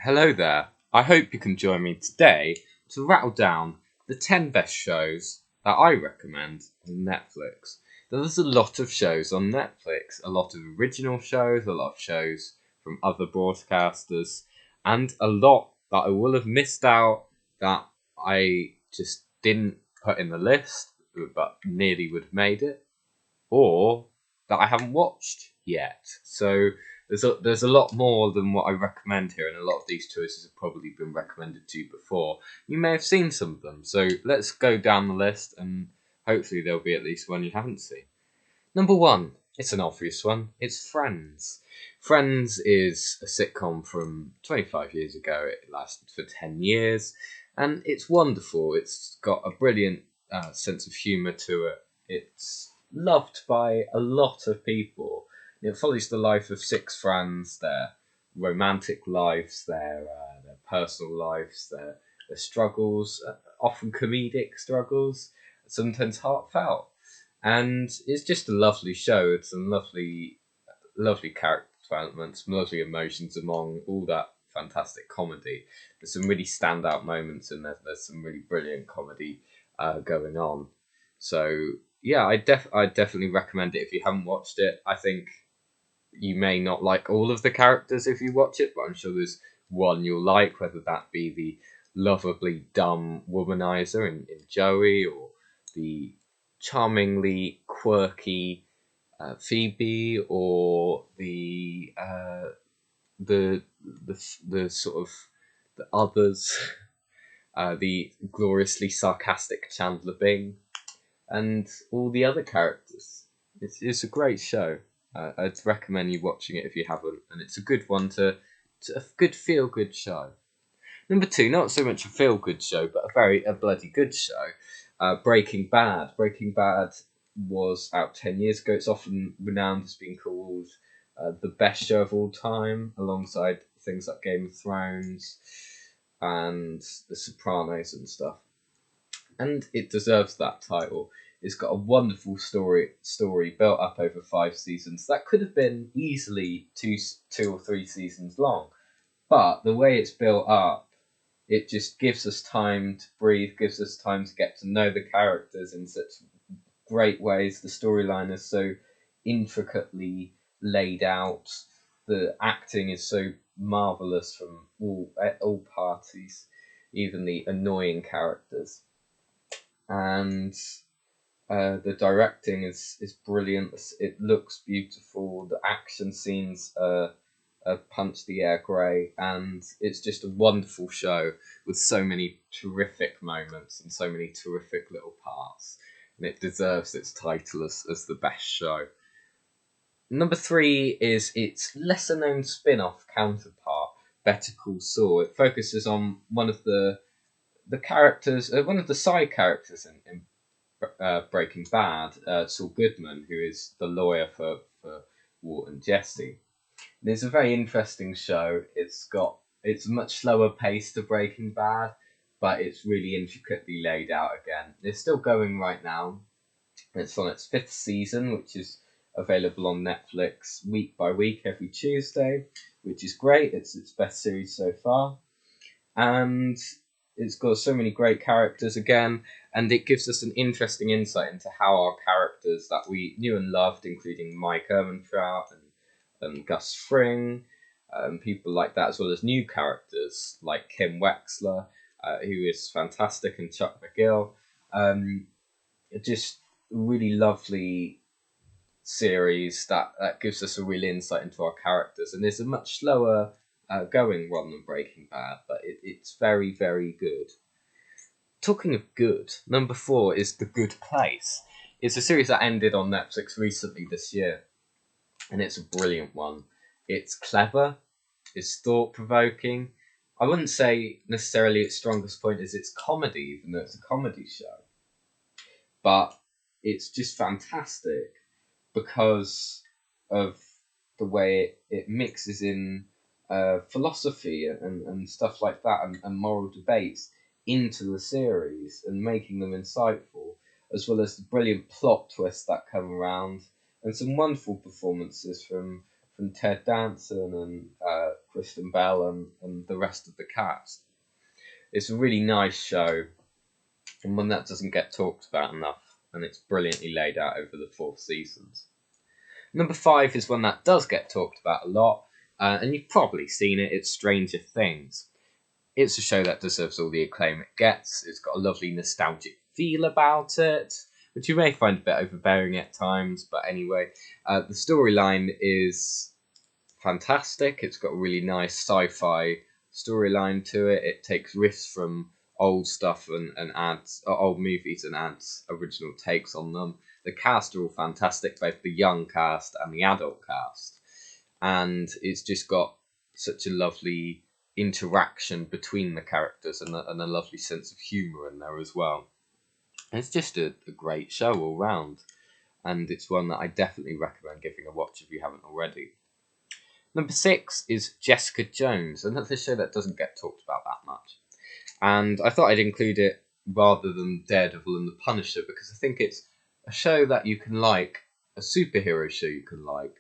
Hello there. I hope you can join me today to rattle down the 10 best shows that I recommend on Netflix. There's a lot of shows on Netflix, a lot of original shows, a lot of shows from other broadcasters, and a lot that I will have missed out that I just didn't put in the list, but nearly would have made it, or that I haven't watched yet. So there's a lot more than what I recommend here, and a lot of these choices have probably been recommended to you before. You may have seen some of them, so let's go down the list, and hopefully there'll be at least one you haven't seen. Number one, it's an obvious one. It's Friends. Friends is a sitcom from 25 years ago. It lasted for 10 years, and it's wonderful. It's got a brilliant sense of humour to it. It's loved by a lot of people. It follows the life of six friends, their romantic lives, their personal lives, their struggles, often comedic struggles, sometimes heartfelt. And it's just a lovely show. It's some lovely character development, some lovely emotions among all that fantastic comedy. There's some really standout moments, and there's some really brilliant comedy going on. So yeah, I definitely recommend it if you haven't watched it. I think you may not like all of the characters if you watch it, but I'm sure there's one you'll like, whether that be the lovably dumb womanizer in Joey, or the charmingly quirky Phoebe, or the sort of the others, the gloriously sarcastic Chandler Bing, and all the other characters. It's a great show. I'd recommend you watching it if you haven't, and it's a good one to a good feel good show. Number two, not so much a feel good show, but a bloody good show. Breaking Bad. Breaking Bad was out 10 years ago. It's often renowned as being called the best show of all time, alongside things like Game of Thrones and The Sopranos and stuff. And it deserves that title. It's got a wonderful story built up over 5 seasons. That could have been easily two or three seasons long, but the way it's built up, it just gives us time to breathe, gives us time to get to know the characters in such great ways. The storyline is so intricately laid out. The acting is so marvelous from all parties, even the annoying characters. And the directing is brilliant. It looks beautiful. The action scenes are punch the air great, and it's just a wonderful show with so many terrific moments and so many terrific little parts, and it deserves its title as the best show. Number three is its lesser known spin off counterpart, Better Call Saul. It focuses on one of the characters, one of the side characters in Breaking Bad, Saul Goodman, who is the lawyer for Walt and Jesse. And it's a very interesting show. It's much slower pace to Breaking Bad, but it's really intricately laid out again. It's still going right now. It's on its fifth season, which is available on Netflix week by week every Tuesday, which is great. It's its best series so far. And it's got so many great characters again, and it gives us an interesting insight into how our characters that we knew and loved, including Mike Ehrmantraut and Gus Fring, people like that, as well as new characters like Kim Wexler, who is fantastic, and Chuck McGill. Just really lovely series that gives us a real insight into our characters, and it's a much slower going one than Breaking Bad, but it's very, very good. Talking of good, number four is The Good Place. It's a series that ended on Netflix recently this year, and it's a brilliant one. It's clever, it's thought provoking. I wouldn't say necessarily its strongest point is its comedy, even though it's a comedy show, but it's just fantastic because of the way it mixes in philosophy and stuff like that, and moral debates into the series, and making them insightful, as well as the brilliant plot twists that come around, and some wonderful performances from from Ted Danson and Kristen Bell and the rest of the cast. It's a really nice show, and one that doesn't get talked about enough, and it's brilliantly laid out over the 4 seasons. Number 5 is one that does get talked about a lot, and you've probably seen it. It's Stranger Things. It's a show that deserves all the acclaim it gets. It's got a lovely nostalgic feel about it, which you may find a bit overbearing at times, but anyway, the storyline is fantastic. It's got a really nice sci-fi storyline to it. It takes risks from old stuff and adds old movies and adds original takes on them. The cast are all fantastic, both the young cast and the adult cast, and it's just got such a lovely interaction between the characters and a lovely sense of humour in there as well. And it's just a great show all round, and it's one that I definitely recommend giving a watch if you haven't already. Number 6 is Jessica Jones, another show that doesn't get talked about that much. And I thought I'd include it rather than Daredevil and the Punisher, because I think it's a show that you can like, a superhero show you can like,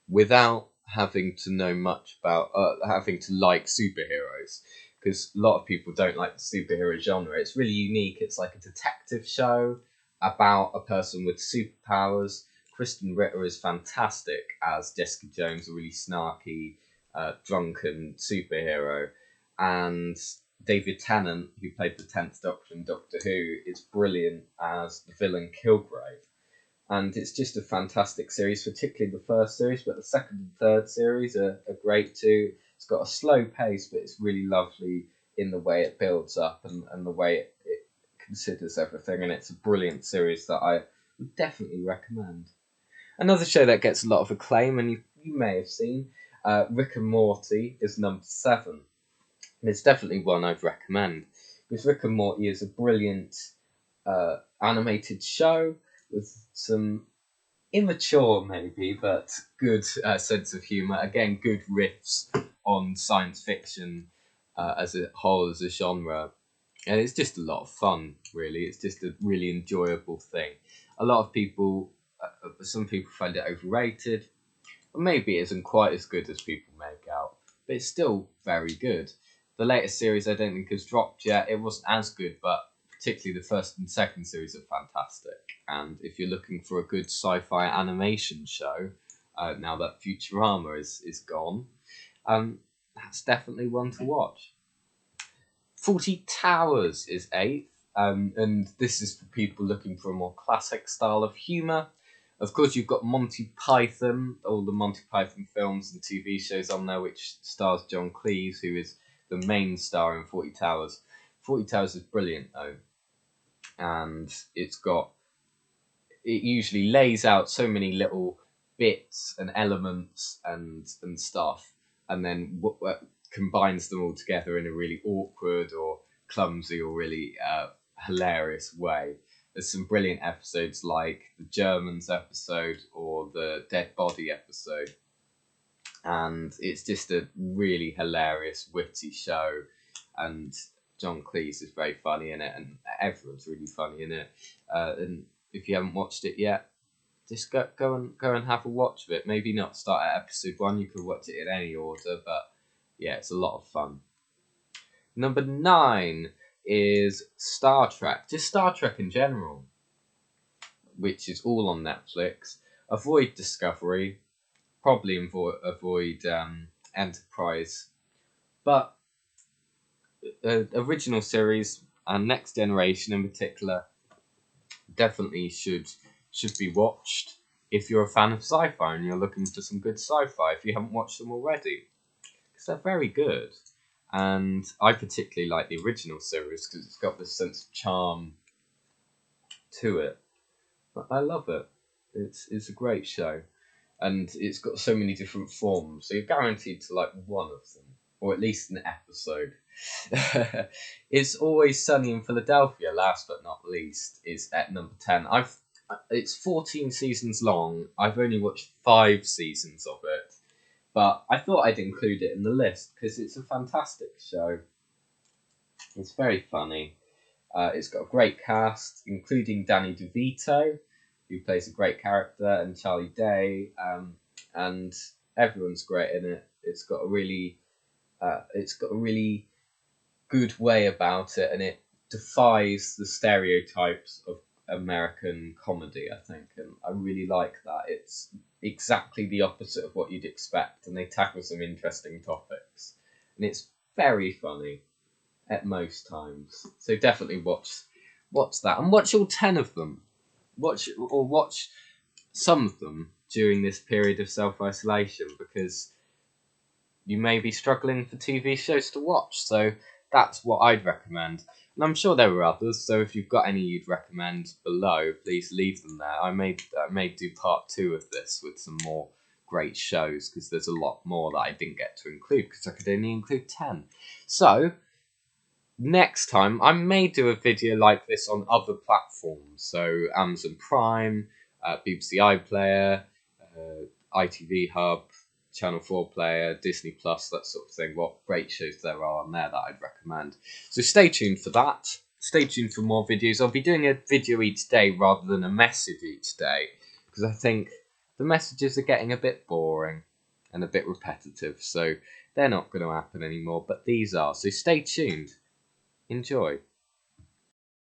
without having to know much about, having to like superheroes. Because a lot of people don't like the superhero genre. It's really unique. It's like a detective show about a person with superpowers. Kristen Ritter is fantastic as Jessica Jones, a really snarky, drunken superhero. And David Tennant, who played the 10th Doctor in Doctor Who, is brilliant as the villain Kilgrave. And it's just a fantastic series, particularly the first series, but the second and third series are great too. It's got a slow pace, but it's really lovely in the way it builds up and the way it considers everything. And it's a brilliant series that I would definitely recommend. Another show that gets a lot of acclaim, and you may have seen, Rick and Morty, is number 7. And it's definitely one I'd recommend, because Rick and Morty is a brilliant animated show with some immature, maybe, but good sense of humour. Again, good riffs on science fiction as a whole, as a genre. And it's just a lot of fun, really. It's just a really enjoyable thing. A lot of people, some people find it overrated. Or maybe it isn't quite as good as people make out, but it's still very good. The latest series I don't think has dropped yet. It wasn't as good, but particularly the first and second series are fantastic. And if you're looking for a good sci-fi animation show, now that Futurama is gone, that's definitely one to watch. 40 Towers is 8th, and this is for people looking for a more classic style of humour. Of course, you've got Monty Python, all the Monty Python films and TV shows on there, which stars John Cleese, who is the main star in 40 Towers. 40 Towers is brilliant, though, and it usually lays out so many little bits and elements and stuff, and then combines them all together in a really awkward or clumsy or really hilarious way. There's some brilliant episodes like the Germans episode or the Dead Body episode, and it's just a really hilarious, witty show, and John Cleese is very funny in it, and everyone's really funny in it. And if you haven't watched it yet, just go and have a watch of it. Maybe not start at episode 1. You could watch it in any order, but yeah, it's a lot of fun. Number 9 is Star Trek. Just Star Trek in general, which is all on Netflix. Avoid Discovery. Probably avoid Enterprise. But the original series and Next Generation in particular definitely should be watched if you're a fan of sci-fi and you're looking for some good sci-fi, if you haven't watched them already, because they're very good. And I particularly like the original series because it's got this sense of charm to it. But I love it. It's a great show, and it's got so many different forms, so you're guaranteed to like one of them, or at least an episode. It's Always Sunny in Philadelphia, last but not least, is at number 10. It's 14 seasons long. I've only watched 5 seasons of it, but I thought I'd include it in the list because it's a fantastic show. It's very funny. It's got a great cast, including Danny DeVito, who plays a great character, and Charlie Day, and Everyone's great in it. It's got a really good way about it, and it defies the stereotypes of American comedy, I think, and I really like that. It's exactly the opposite of what you'd expect, and they tackle some interesting topics, and it's very funny at most times. So definitely watch that, and watch all 10 of them. Watch some of them during this period of self-isolation, because you may be struggling for TV shows to watch. So that's what I'd recommend. And I'm sure there were others, so if you've got any you'd recommend below, please leave them there. I may do part 2 of this with some more great shows, because there's a lot more that I didn't get to include, because I could only include 10. So, next time, I may do a video like this on other platforms, so Amazon Prime, BBC iPlayer, ITV Hub, Channel 4 Player, Disney Plus, that sort of thing. What great shows there are on there that I'd recommend. So stay tuned for that. Stay tuned for more videos. I'll be doing a video each day rather than a message each day, because I think the messages are getting a bit boring and a bit repetitive, so they're not going to happen anymore, but these are. So stay tuned. Enjoy.